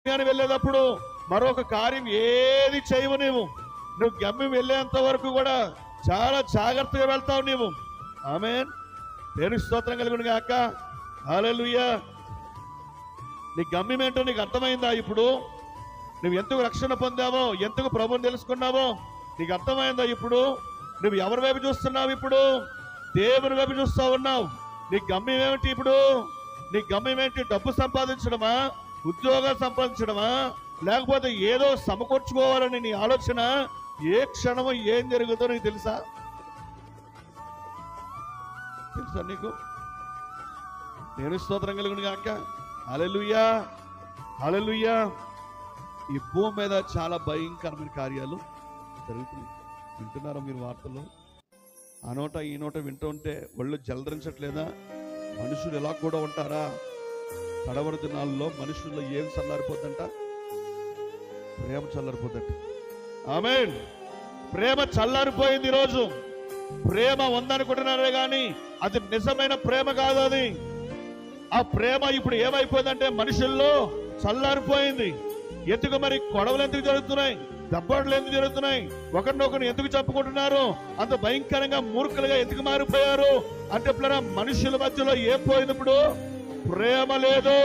వెళ్ళేటప్పుడు మరొక కార్యం ఏది చేయవు. నువ్వు గమ్యం వెళ్ళేంత వరకు కూడా చాలా జాగ్రత్తగా వెళ్తావు నీవు. ఆమేన్. దేవునికి స్తోత్రం కలుగును గాక. హల్లెలూయా. నీ గమ్యం ఏంటో నీకు అర్థమైందా? ఇప్పుడు నువ్వు ఎందుకు రక్షణ పొందావో, ఎందుకు ప్రభువుని తెలుసుకున్నావో నీకు అర్థమైందా? ఇప్పుడు నువ్వు ఎవరి వైపు చూస్తున్నావు? ఇప్పుడు దేవుని వైపు చూస్తా ఉన్నావు. నీ గమ్యం ఏమిటి? ఇప్పుడు నీ గమ్యం ఏంటి? డబ్బు సంపాదించడమా, ఉద్యోగాలు సంపాదించడమా, లేకపోతే ఏదో సమకూర్చుకోవాలని నీ ఆలోచన? ఏ క్షణము ఏం జరుగుతుందో నీకు తెలుసా? నీకు? నేను స్తోత్రం కలుగును గాక. హల్లెలూయా, హల్లెలూయా. ఈ భూమి మీద చాలా భయంకరమైన కార్యాలు జరుగుతున్నాయి. వింటున్నారా మీరు వార్తలు? ఆ నోట ఈ నోట వింటూ ఉంటే ఒళ్ళు జలధరించట్లేదా? మనుషులు ఎలా కూడా ఉంటారా? కడవరి దినాల్లో మనుషుల్లో ఏం చల్లారిపోద్దంట? ప్రేమ చల్లారిపోద్దంట. ఆమేన్. ప్రేమ చల్లారిపోయింది ఈరోజు. ప్రేమ ఉందనుకుంటున్నారే కానీ అది నిజమైన ప్రేమ కాదు. అది ఆ ప్రేమ ఇప్పుడు ఏమైపోయిందంటే మనుషుల్లో చల్లారిపోయింది. ఎందుకు మరి? గొడవలు ఎందుకు జరుగుతున్నాయి? దెబ్బలు ఎందుకు జరుగుతున్నాయి? ఒకరినొకరు ఎందుకు చెప్పుకుంటున్నారు? అంత భయంకరంగా మూర్ఖులుగా ఎందుకు మారిపోయారు అంటే మనుషుల మధ్యలో ఏం పోయింది? ఇప్పుడు ప్రేమ లేదు.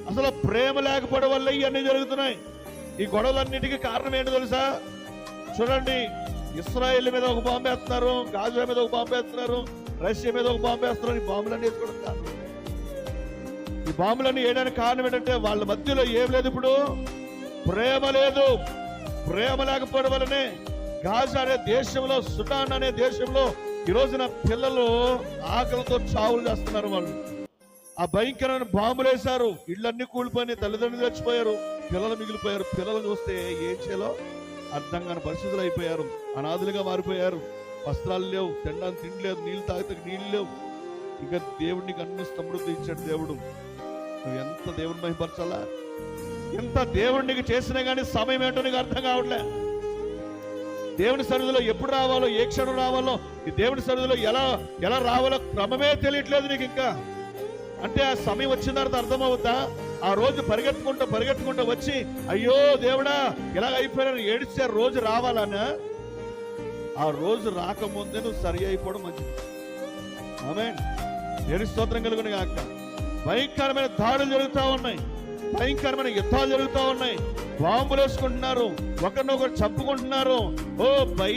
అసలు ప్రేమ లేకపోవడం వల్ల ఇవన్నీ జరుగుతున్నాయి. ఈ గొడవలన్నిటికీ కారణం ఏంటో తెలుసా? చూడండి, ఇస్రాయేల్ మీద ఒక బాంబు వేస్తున్నారు, గాజా మీద ఒక బాంబు వేస్తున్నారు, రష్యా మీద ఒక బాంబు వేస్తున్నారు. ఈ బాంబులన్నీ వేసుకోవడం కారణం. ఈ బాంబులన్నీ వేయడానికి కారణం ఏంటంటే వాళ్ళ మధ్యలో ఏం లేదు. ఇప్పుడు ప్రేమ లేదు. ప్రేమ లేకపోవడం వల్లనే గాజా అనే దేశంలో, సుడాన్ అనే దేశంలో ఈ రోజున పిల్లలు ఆకలితో చావులు చేస్తున్నారు. వాళ్ళు ఆ భయంకరమైన బాంబులు వేశారు. ఇళ్ళన్నీ కూలిపోయి తల్లిదండ్రులు చచ్చిపోయారు, పిల్లలు మిగిలిపోయారు. పిల్లలు చూస్తే ఏం చేయాలో అర్థం కాని పరిస్థితులు అయిపోయారు. అనాథులుగా మారిపోయారు. వస్త్రాలు లేవు, తినడానికి తిండి లేదు, నీళ్ళు తాగితే నీళ్ళు లేవు. ఇంకా దేవుడికి అన్ని సమృద్ధి ఇచ్చాడు దేవుడు. నువ్వు ఎంత దేవుడిని మహిమపరచాలా? ఎంత దేవుడికి చేసినా కానీ సమయం ఏంటో నీకు అర్థం కావట్లే. దేవుని సన్నిధిలో ఎప్పుడు రావాలో, ఏ క్షణం రావాలో, ఈ దేవుని సన్నిధిలో ఎలా రావాలో క్రమమే తెలియట్లేదు నీకు. ఇంకా అంటే ఆ సమయం వచ్చిన తర్వాత అర్థమవుతా? ఆ రోజు పరిగెట్టుకుంటూ వచ్చి అయ్యో దేవుడా ఇలాగ అయిపోయినా ఏడిస్తే రోజు రావాలన్నా ఆ రోజు రాకముందే నువ్వు సరి అయిపోవడం మంచిది. ఆమేన్. దేవుని స్తోత్రం కలుగును గాక. భయంకరమైన దాడులు జరుగుతూ ఉన్నాయి, భయంకరమైన యుద్ధాలు జరుగుతూ ఉన్నాయి. బాంబులు వేసుకుంటున్నారు, ఒకరినొకరు చంపుకుంటున్నారు. ఓ